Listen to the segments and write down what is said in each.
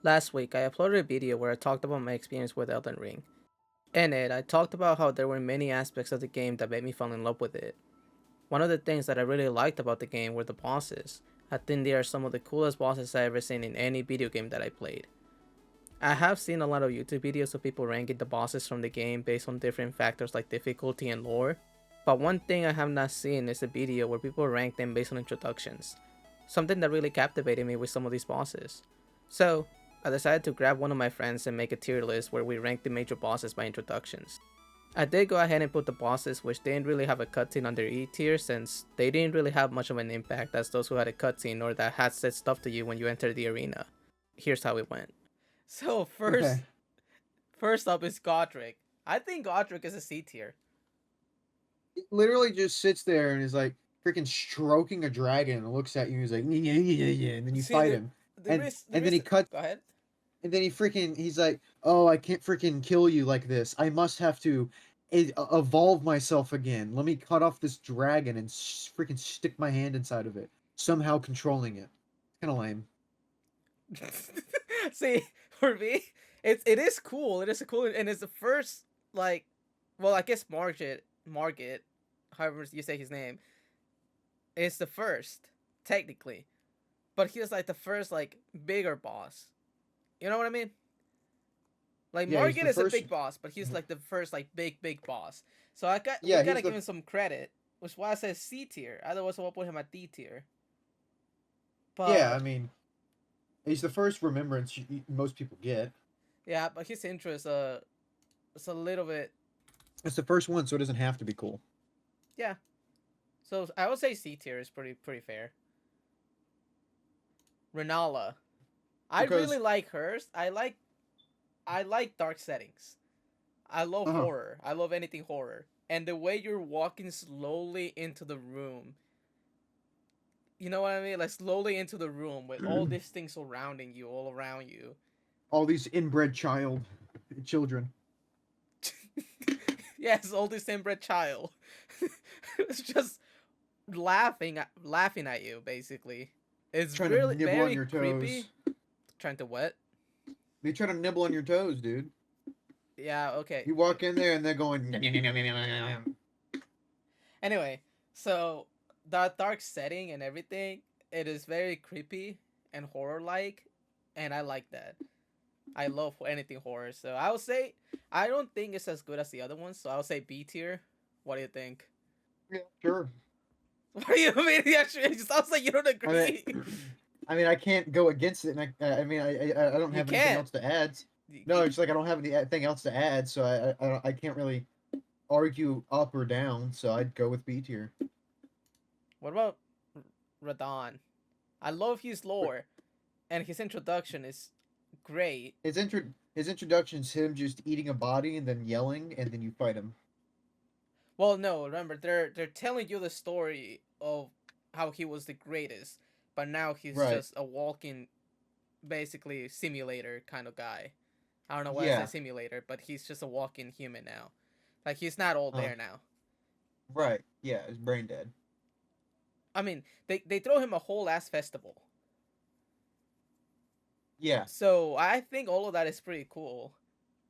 Last week, I uploaded a video where I talked about my experience with Elden Ring. In it, I talked about how there were many aspects of the game that made me fall in love with it. One of the things that I really liked about the game were the bosses. I think they are some of the coolest bosses I've ever seen in any video game that I played. I have seen a lot of YouTube videos of people ranking the bosses from the game based on different factors like difficulty and lore, but one thing I have not seen is a video where people rank them based on introductions. Something that really captivated me with some of these bosses. So, I decided to grab one of my friends and make a tier list where we rank the major bosses by introductions. I did go ahead and put the bosses which didn't really have a cutscene on their E tier since they didn't really have much of an impact as those who had a cutscene or that had said stuff to you when you entered the arena. Here's how it went. So Okay. first up is Godric. I think Godric is a C tier. He literally just sits there and is like freaking stroking a dragon and looks at you. He's like, yeah, yeah, yeah, and then you See fight him, there is and then he cuts, go ahead. and then he's like, oh, I can't freaking kill you like this. I must have to evolve myself again. Let me cut off this dragon and freaking stick my hand inside of it, somehow controlling it. It's kind of lame. See, for me, it is cool. It is a cool and it's the first like well, I guess Morgott, however you say his name, is the first, technically. But he's like the first like bigger boss. You know what I mean? Like Yeah, he's Morgan the is a first. big boss, but he's like the first like big boss. So I got we Yeah, gotta he's give the. him some credit, which is why I said C tier. Otherwise, I'll put him at D tier. Yeah, I But mean, he's the first remembrance most people get. yeah, but his intro is a little bit It's the first one, so it doesn't have to be cool. yeah. So I would say C tier is pretty fair. Renala, I really Because like hers. I like dark settings. I love uh horror. I love anything horror. And the way you're walking slowly into the room, you know what I mean? Like slowly into the room with all these things surrounding you, all around you. all these inbred children. Yes, all this inbred child. It's just laughing at you, basically. It's Trying to really nibble on very your creepy. toes. Trying to what? They try to nibble on your toes, dude. Yeah, okay. You walk in there and they're going. Anyway, so that dark setting and everything, it is very creepy and horror like, and I like that. I love anything horror, so I would say I don't think it's as good as the other ones, so I would say B tier. What do you think? Yeah, sure. What do you mean? Actually, it sounds like you don't I mean, agree. I mean, I can't go against it, and I mean, I don't You have anything can't. else to add. You, No, it's like I don't have anything else to add, so I can't really argue up or down. So I'd go with B tier. what about Radahn? I love his lore, and his introduction is great. His introduction's him just eating a body and then yelling, and then you fight him. Well, no, remember they're telling you the story of how he was the greatest, but now he's Right. just a walking, basically simulator kind of guy. I don't know why I say Yeah. simulator, but he's just a walking human now. Like he's not all Uh, there now. right. Yeah, his brain dead. I mean, they throw him a whole ass festival. Yeah. So I think all of that is pretty cool.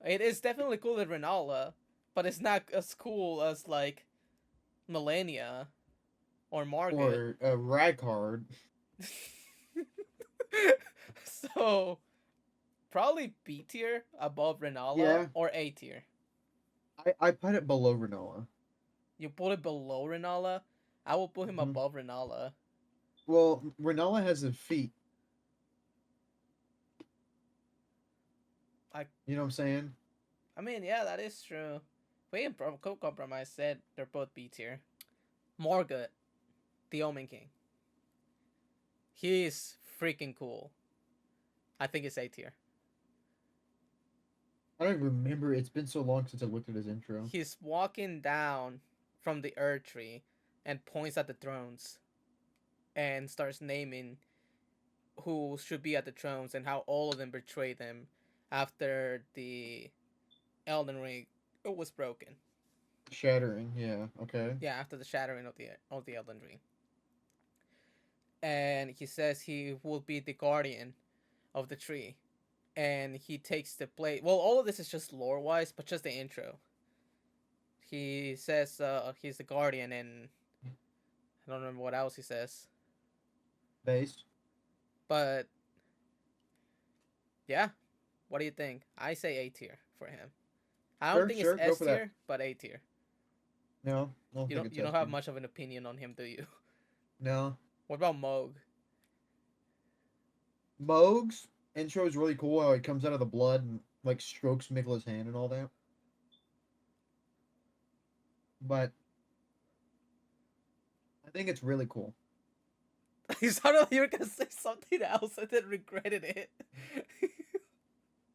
It is definitely cool with Renala, but it's not as cool as like Malenia or Morgott. Or Rykard. So probably B tier above Renala Yeah. or A tier. I put it below Renala. You put it below Renala. I will put him Hmm. above Renala. Well, Renala has a feet. I You know what I'm saying? I mean, yeah, that is true. We in Compromise said they're both B tier. Morgott, the Omen King. He's freaking cool. I think it's A tier. I don't even remember. It's been so long since I looked at his intro. He's walking down from the Earth Tree and points at the thrones and starts naming who should be at the thrones and how all of them betrayed them after the Elden Ring was broken. Shattering. Yeah. Okay. Yeah, after the shattering of the Elden Ring. And he says he will be the guardian of the tree. and he takes the plate. Well, all of this is just lore wise, but just the intro. He says he's the guardian, and I don't remember what else he says. Based. But yeah, what do you think? I say A tier for him. I don't Sure, think it's sure, go S for that. tier, but A tier. No, I don't think it's You don't S have tier. much of an opinion on him, do you? No. What about Mohg? Mohg's intro is really cool. How he comes out of the blood and like strokes Mikla's hand and all that. But I think it's really cool. You sounded like you were gonna say something else and then regretted it.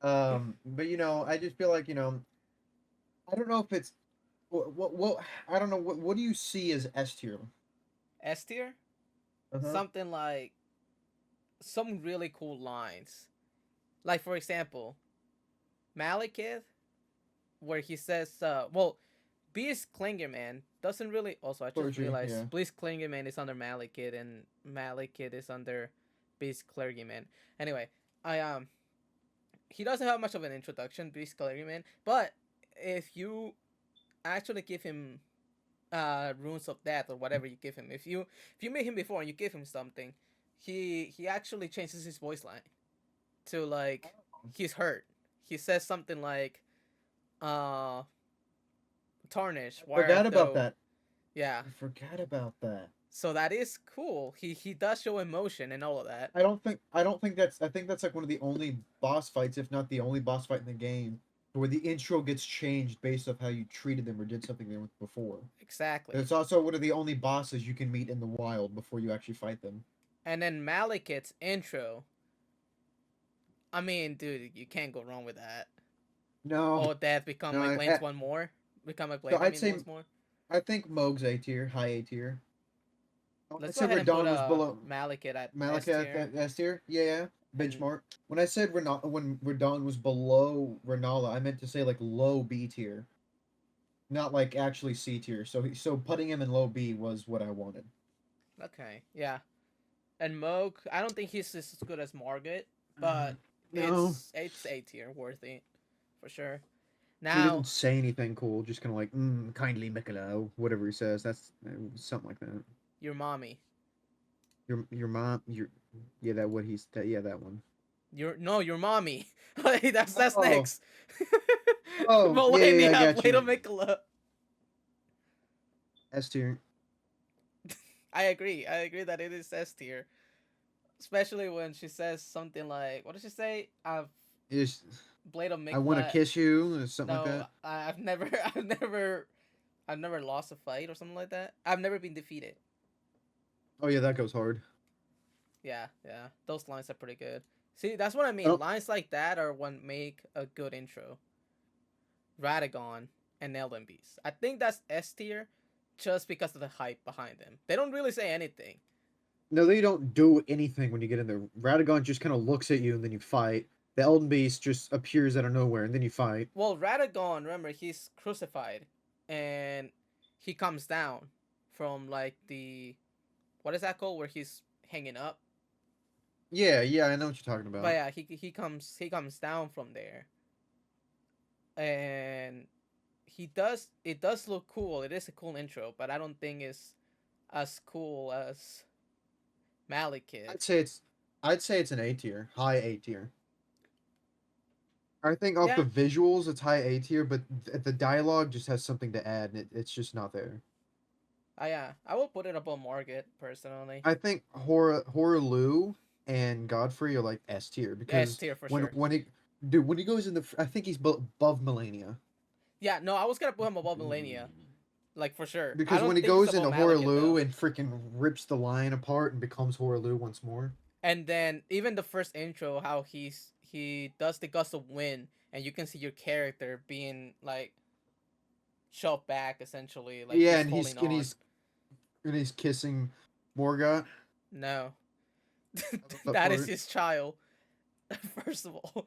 But I just feel like I don't know if it's what I don't know what do you see as S tier? S tier? Uh huh. Something like some really cool lines. Like for example, Maliketh, where he says, well, Beast Klingerman doesn't really. Also, I just Clergy, realized yeah. Beast Klingerman is under Maliketh and Maliketh is under Beast Clergyman. Anyway, I he doesn't have much of an introduction, Beast Clergyman, but if you actually give him runes of death or whatever you give him, if you meet him before and you give him something, he actually changes his voice line to like he's hurt. He says something like uh tarnish, I why forgot art about thou. that. Yeah. I forgot about that. So that is cool. He does show emotion and all of that. I don't think that's I think that's like one of the only boss fights, if not the only boss fight in the game, where the intro gets changed based off how you treated them or did something there before. Exactly. It's also one of the only bosses you can meet in the wild before you actually fight them. And then Maliketh's intro. I mean, dude, you can't go wrong with that. No, Oh, death become no. my blades one more. Become my So blade. I I'd mean, say once more. I think Mohg's A tier, high A tier. I Let's go said ahead and put Radahn was below Maliketh at S Malekith tier. at S tier. Yeah, And benchmark. When I said when Radahn was below Renala, I meant to say like low B tier, not like actually C tier. So putting him in low B was what I wanted. okay, yeah. And Mohg, I don't think he's as good as Morgott, but No, it's A tier, worthy, for sure. he doesn't Now, say anything cool. Just kind of like kindly Mikelo, whatever he says. That's something like that. your mommy. Your mom, yeah, that what he's that yeah that one. Your no, your mommy. Like, that's Oh, next. oh, yeah, yeah, I Malenia, got Blade of you. Mikula. S tier. I agree. I agree that it is S tier, especially when she says something like, "What does she say? I've Is Blade of I want to Mikula." kiss you or something like No, that. I've never, I've never lost a fight or something like that. I've never been defeated. Oh yeah, that goes hard. Yeah, yeah, those lines are pretty good. See, that's what I I mean. don't. Lines like that are what make a good intro. Radagon and Elden Beast. I think that's S tier, just because of the hype behind them. They don't really say anything. No, they don't do anything when you get in there. Radagon just kind of looks at you and then you fight. The Elden Beast just appears out of nowhere and then you fight. Well, Radagon, remember, he's crucified, and he comes down from like the what is that called, where he's hanging up. Yeah, yeah, I know what you're talking But about. yeah, he comes down from there, and he does it does look cool. It is a cool intro, but I don't think it's as cool as Malekith. I'd say it's, I'd say it's an A tier, high A tier. I think off Yeah, the visuals, it's high A tier, but the dialogue just has something to add, and it's just not there. I will put it above Morgott personally. I think Horaloo and Godfrey are like S tier S because tier for when sure. when he dude when he goes in the I think he's above Malenia. Yeah, no, I was gonna put him above Malenia, like for sure. I Because when don't he think he's goes into above Malekith though. Horaloo and freaking rips the lion apart and becomes Horaloo once more. And then even the first intro, how he does the gust of wind, and you can see your character being like shoved back essentially, like Yeah, he's and holding on. he's kissing Morgott. No, I love that that is part. his child. First of all,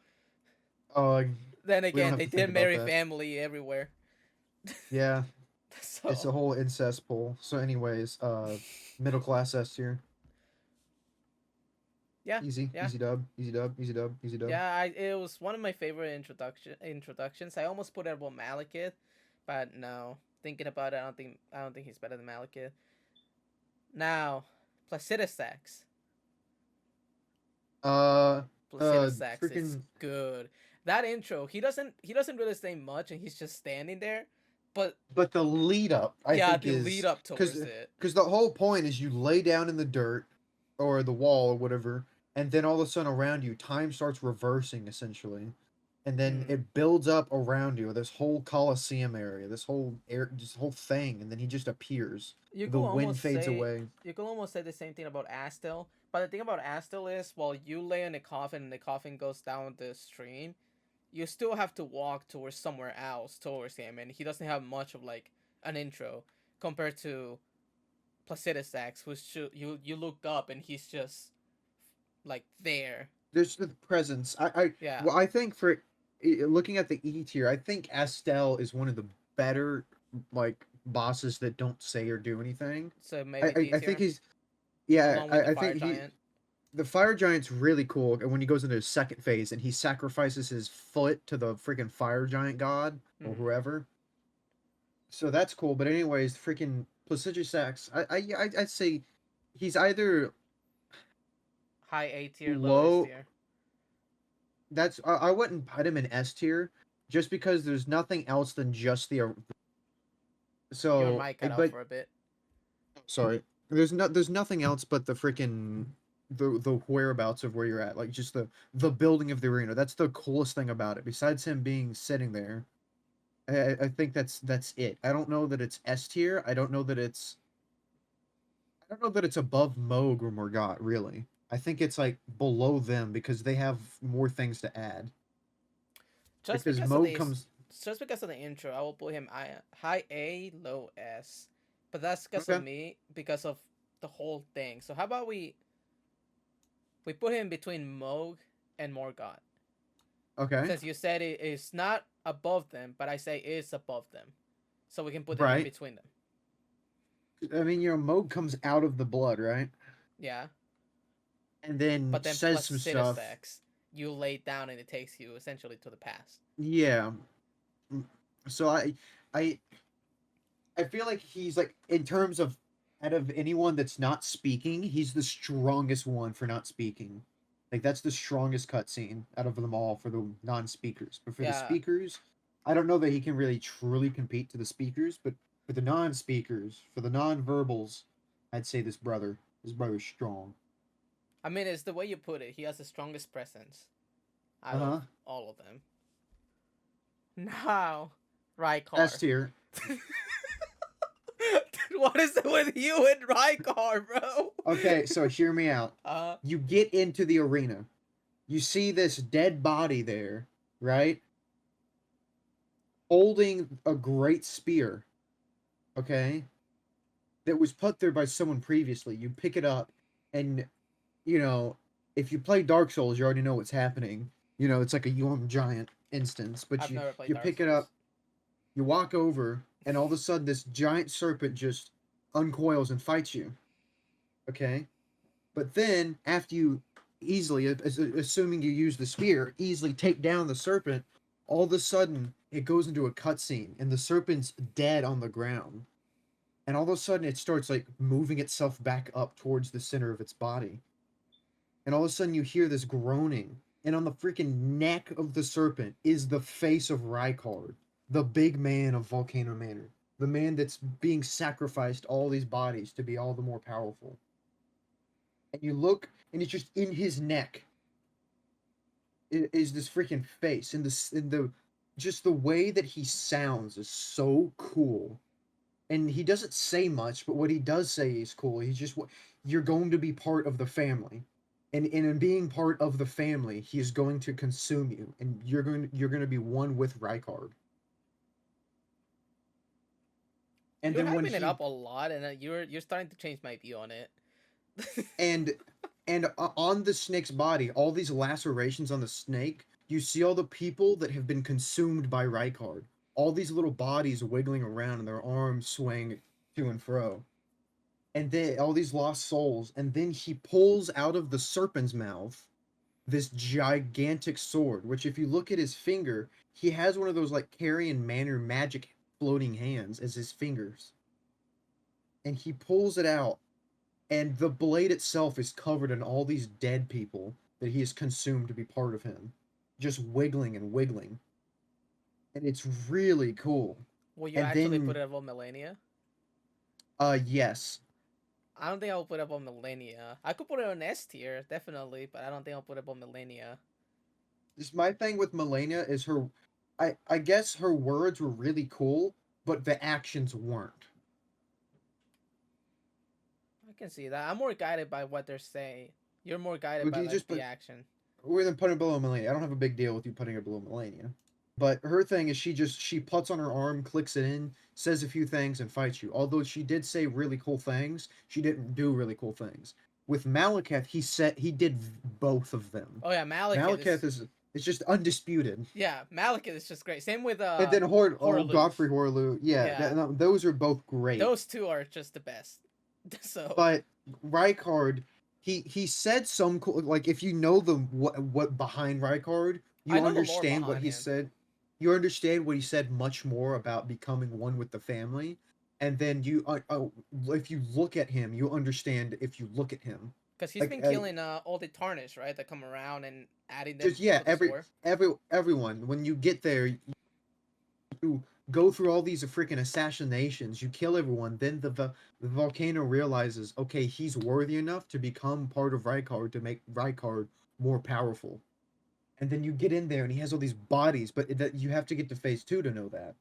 Oh, then we don't again, have they to think did about marry that. family everywhere. Yeah, it's So a whole incest pool. So, anyways, middle class S tier. Yeah, Easy, yeah, easy dub, easy dub, easy dub, easy dub. yeah. It was one of my favorite introductions. I almost put it about Maliketh, but no. Thinking about it, I don't think he's better than Maliketh. Now, Placidusax. Uh, Placidusax is freaking. good. That intro, he doesn't really say much, and he's just standing there. But But the lead up, I yeah, think, the lead is up towards it. because the whole point is you lay down in the dirt or the wall or whatever, and then all of a sudden around you, time starts reversing essentially, and then Mm. it builds up around you. This whole Colosseum area, this whole air, this whole thing, and then he just appears. You The could wind almost fades say away. you could almost say the same thing about Astel. But the thing about Astel is, while you lay in a coffin and the coffin goes down the stream, you still have to walk towards somewhere else towards him, and he doesn't have much of like an intro compared to Placidusax, you look up and he's just like there. There's the presence. Yeah. Well, I think for looking at the E tier, I think Astel is one of the better like bosses that don't say or do anything. So maybe D I think tier he's yeah. along with the I fire think he giant. the fire giant's really cool. And when he goes into his second phase and he sacrifices his foot to the freaking fire giant god or Mm-hmm. whoever, so that's cool. But anyways, freaking Placidusax, I'd say he's either High A tier, low S low. tier. That's I wouldn't put him in S tier, just because there's nothing else than just the Your so. mic cut out But for a bit. sorry, there's nothing else but the freaking the whereabouts of where you're at, like just the building of the arena. That's the coolest thing about it. Besides him being sitting there, I think that's it. I don't know that it's S tier. I don't know that it's above Mohg or Morgott, really. I think it's like below them because they have more things to add. Just Because because of Mohg these, comes. just because of the intro, I will put him high A, low S. But that's because of Okay. me, because of the whole thing. So how about we put him between Moog and Morgott? Okay. Since you said it is not above them, but I say it's above them, so we can put it in Right. between them. I mean, Mohg comes out of the blood, right? Yeah, And then but then says plus some stuff. Citisex, you lay it down and it takes you essentially to the past. Yeah. So I I feel like he's like in terms of out of anyone that's not speaking, he's the strongest one for not speaking. Like that's the strongest cutscene out of them all for the non-speakers. But for the Yeah, speakers, I don't know that he can really truly compete to the speakers. But for the non-speakers, for the non-verbals, I'd say this brother's strong. I mean it's the way you put it. He has the strongest presence Uh out of huh. all of them. Now, S Rykard. tier. What is it with you and Rykard, bro? Okay, so hear me out. uh, You get into the arena. You see this dead body there, right? Holding a great spear, okay? That was put there by someone previously. You pick it up, and, you know, if you play Dark Souls, you already know what's happening. You know, it's like a Yum Giant instance, but I've never played you Dark pick it Souls. up, you walk over, and all of a sudden this giant serpent just uncoils and fights you, okay? But then, after you easily, assuming you use the spear, easily take down the serpent, all of a sudden it goes into a cutscene and the serpent's dead on the ground. And all of a sudden it starts like moving itself back up towards the center of its body. And all of a sudden you hear this groaning. And on the freaking neck of the serpent is the face of Rykard, the big man of Volcano Manor. The man that's being sacrificed all these bodies to be all the more powerful. And you look, and it's just in his neck is this freaking face, and this in the just the way that he sounds is so cool. And he doesn't say much, but what he does say is cool. He's just what you're going to be part of the family, and in being part of the family, he is going to consume you, and you're going to be one with Rykard. And You're then when hyping it he up a lot, and you're starting to change my view on it. and on the snake's body, all these lacerations on the snake, you see all the people that have been consumed by Rykard. All these little bodies wiggling around and their arms swaying to and fro. and then all these lost souls, and then he pulls out of the serpent's mouth this gigantic sword, which if you look at his finger, he has one of those like carrion manor magic floating hands as his fingers. And he pulls it out, and the blade itself is covered in all these dead people that he has consumed to be part of him, just wiggling and wiggling. And it's really cool. Will you And actually put then it above Malenia? yes. I don't think I'll put it above Malenia. I could put it on S tier, definitely, but I don't think I'll put it above Malenia. This my thing with Malenia is her I guess her words were really cool, but the actions weren't. I can see that. I'm more guided by what they're saying. You're more guided Would by you like just the put action. we're then putting below Malenia? I don't have a big deal with you putting her below Malenia. But her thing is she puts on her arm, clicks it in, says a few things, and fights you. Although she did say really cool things, she didn't do really cool things. With Maliketh, he did both of them. Oh yeah, Maliketh Maliketh is. is it's just undisputed. Yeah, Maliketh is just great. Same with And then Horaluz. Godfrey Horlu, yeah, Yeah, no, those are both great. those two are just the best. So But Rykard, he said some cool, like if you know the what behind Rykard, I you know the lore understand what behind he him. said. You understand what he said much more about becoming one with the family, and then if you look at him, you understand if you look at him. Because he's Like been killing all the tarnish, right? That come around and adding them just yeah, to the sword. everyone. When you get there, you go through all these freaking assassinations, you kill everyone, then the volcano realizes, okay, he's worthy enough to become part of Rykard to make Rykard more powerful. And then you get in there and he has all these bodies, but that you have to get to phase 2 to know that.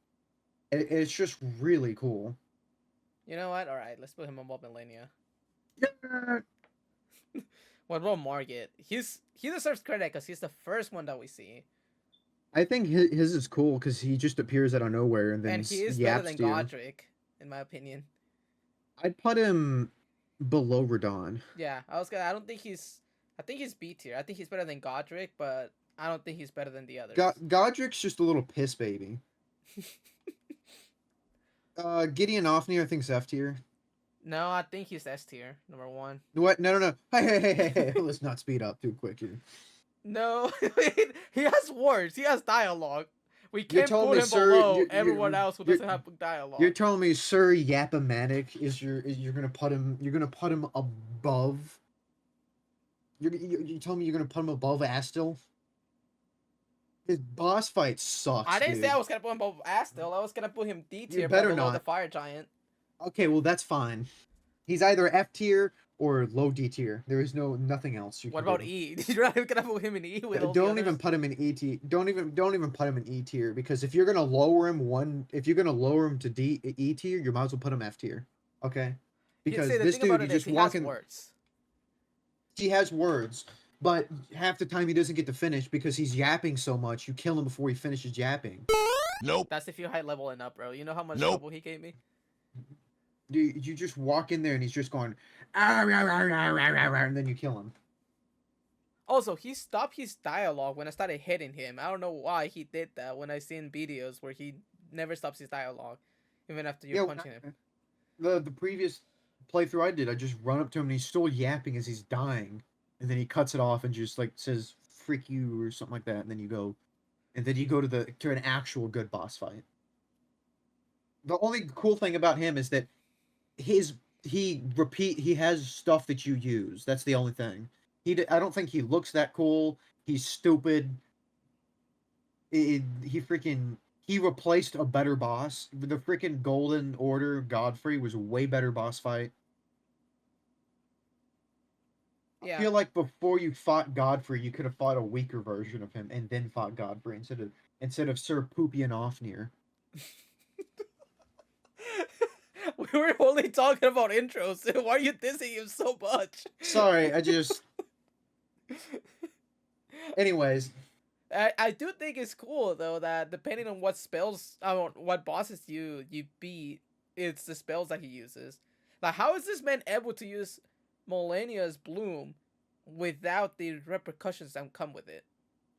It's just really cool. You know what? All right, let's put him above Malenia. Yeah. What about Morgott? He deserves credit because he's the first one that we see, I think his is cool because he just appears out of nowhere and and then he is better yaps than to you. Godric, in my opinion. I'd put him below Radahn. Yeah, I was gonna. I don't think he's. I think he's B tier. I think he's better than Godric, but I don't think he's better than the others. Godric's just a little piss baby. Gideon Ofnir, I think F tier. No, I think he's S tier, number one. What? No, no, no. Hey. Let's not speed up too quick here. No, he has words. He has dialogue. We You're can't telling put me, him sir, below everyone else who you're, doesn't have dialogue. you're telling me Sir Yapamatic you're gonna put him above you're telling me you're gonna put him above Astil? His boss fight sucks, I didn't say dude. I was gonna put him above Astil. I was gonna put him D You tier, but better below the not. fire giant. Okay, well that's fine. He's either F tier or low D tier. There is nothing else you What can about do. E? You're not even gonna put him in E with all the Don't others? even put him in E tier. Don't even put him in E tier because if you're gonna lower him if you're gonna lower him to E tier, you might as well put him F tier. Okay, because See, the this thing dude, about you it is just he walk has in. words. He has words, but half the time he doesn't get to finish because he's yapping so much. You kill him before he finishes yapping. Nope. That's if you high level and up, bro. You know how much Nope. trouble he gave me? You just walk in there and he's just going, and then you kill him. Also, he stopped his dialogue when I started hitting him. I don't know why he did that when I seen videos where he never stops his dialogue, even after you're punching him. The previous playthrough I did, I just run up to him and he's still yapping as he's dying, and then he cuts it off and just like says "freak you" or something like that, and then you go to an actual good boss fight. The only cool thing about him is that he has stuff that you use. That's the only thing. I don't think he looks that cool. He's stupid. He replaced a better boss. The freaking Golden Order Godfrey was a way better boss fight. Yeah. I feel like before you fought Godfrey, you could have fought a weaker version of him and then fought Godfrey instead of Sir Poopy and Ofnir. We were only talking about intros. Why are you dissing him so much? Sorry, I just. Anyways, I do think it's cool though that depending on what spells, what bosses you beat, it's the spells that he uses. Like, how is this man able to use Malenia's Bloom without the repercussions that come with it?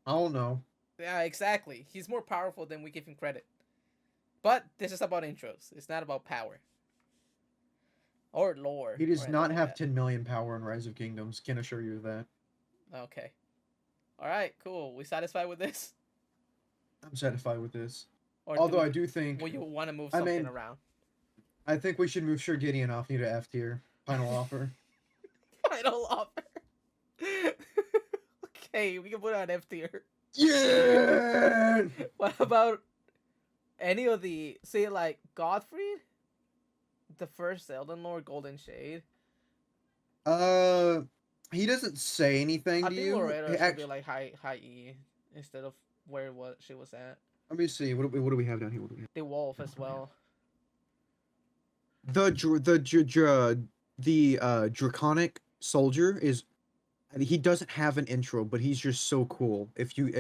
I don't know. Yeah, exactly. He's more powerful than we give him credit. But this is about intros. It's not about power. or lore. He or does anything not like have that. 10 million power in Rise of Kingdoms. Can assure you of that. Okay. All right. Cool. We satisfied with this, I'm satisfied with this. or Although I do think, will you want to move I something mean, around? I think we should move Sir Gideon off to F tier. Final offer. Final offer. Okay, we can put it on F tier. Yeah. What about any of the say like Godfrey, the first Elden Lord Golden Shade? Uh, he doesn't say anything I to think you. Loretta He should be actually, like high E instead of where what she was at. let me see. What do we have down here? What do we have? The wolf as well. The draconic soldier is, he doesn't have an intro, but he's just so cool. If you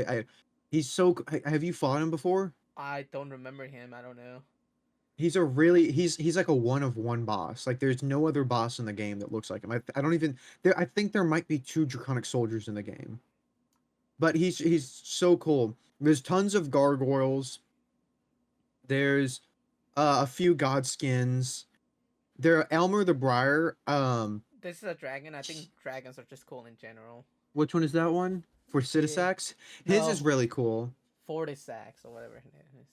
he's so, have you fought him before? I don't remember him. I don't know. He's like a one of one boss. Like there's no other boss in the game that looks like him. I don't even there I think there might be two draconic soldiers in the game. But he's so cool. There's tons of gargoyles. There's a few god skins. There are Elmer the Briar. This is a dragon. I think dragons are just cool in general. Which one is that one? For Citisax? His No. is really cool. Fortisax or whatever his name is.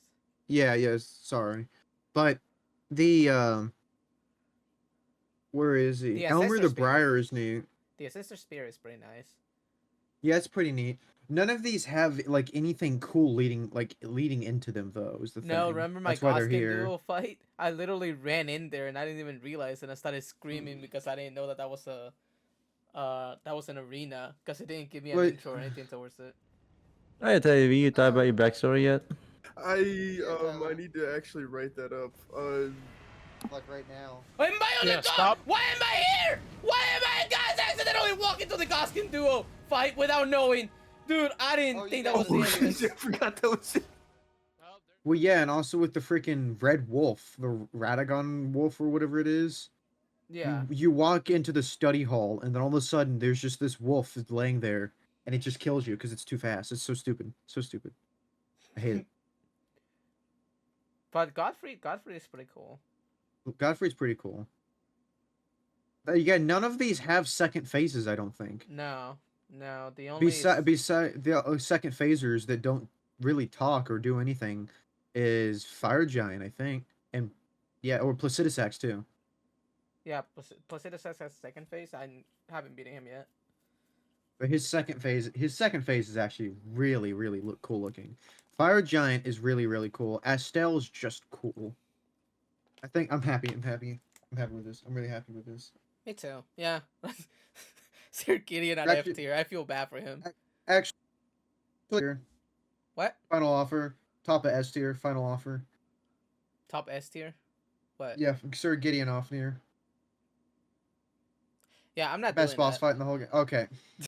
Yeah, yes, sorry. But the where is he? The Elmer Ancestor the Spear. Briar is neat. The Ancestor Spear is pretty nice. Yeah, it's pretty neat. None of these have like anything cool leading into them though, is the No, thing. remember my That's why they're Goskin here. duo fight? I literally ran in there and I didn't even realize, and I started screaming because I didn't know that was a that was an arena, because it didn't give me an Wait. intro or anything towards it. I tell you, you thought about your backstory yet? I Tyler. need to actually write that up. Like right now. Why am I on Yeah, the dog? stop. Why am I here? Why am I guys accidentally walking to the Goskin duo fight without knowing? Dude, I didn't think that was the end of this. I forgot that was it. Well, yeah, and also with the freaking red wolf, the Radagon wolf or whatever it is. Yeah. You walk into the study hall, and then all of a sudden, there's just this wolf that's laying there, and it just kills you because it's too fast. It's so stupid. So stupid. I hate it. But Godfrey is pretty cool. Godfrey's pretty cool. Yeah, none of these have second phases, I don't think. No, the only Beside the second phasers that don't really talk or do anything is Fire Giant, I think, and yeah, or Placidusax too. yeah, Placidusax has second phase. I haven't beaten him yet. But his second phase is actually really, really cool looking. Fire Giant is really, really cool. Astel is just cool. I think I'm happy. I'm happy with this. I'm really happy with this. Me too. Yeah. Sir Gideon on Actually- F tier. I feel bad for him. Actually, here, What? final offer. Top of S tier. Final offer. Top S tier? What? Yeah, Sir Gideon off near. Yeah, I'm not Best doing boss that. fight in the whole game. Okay.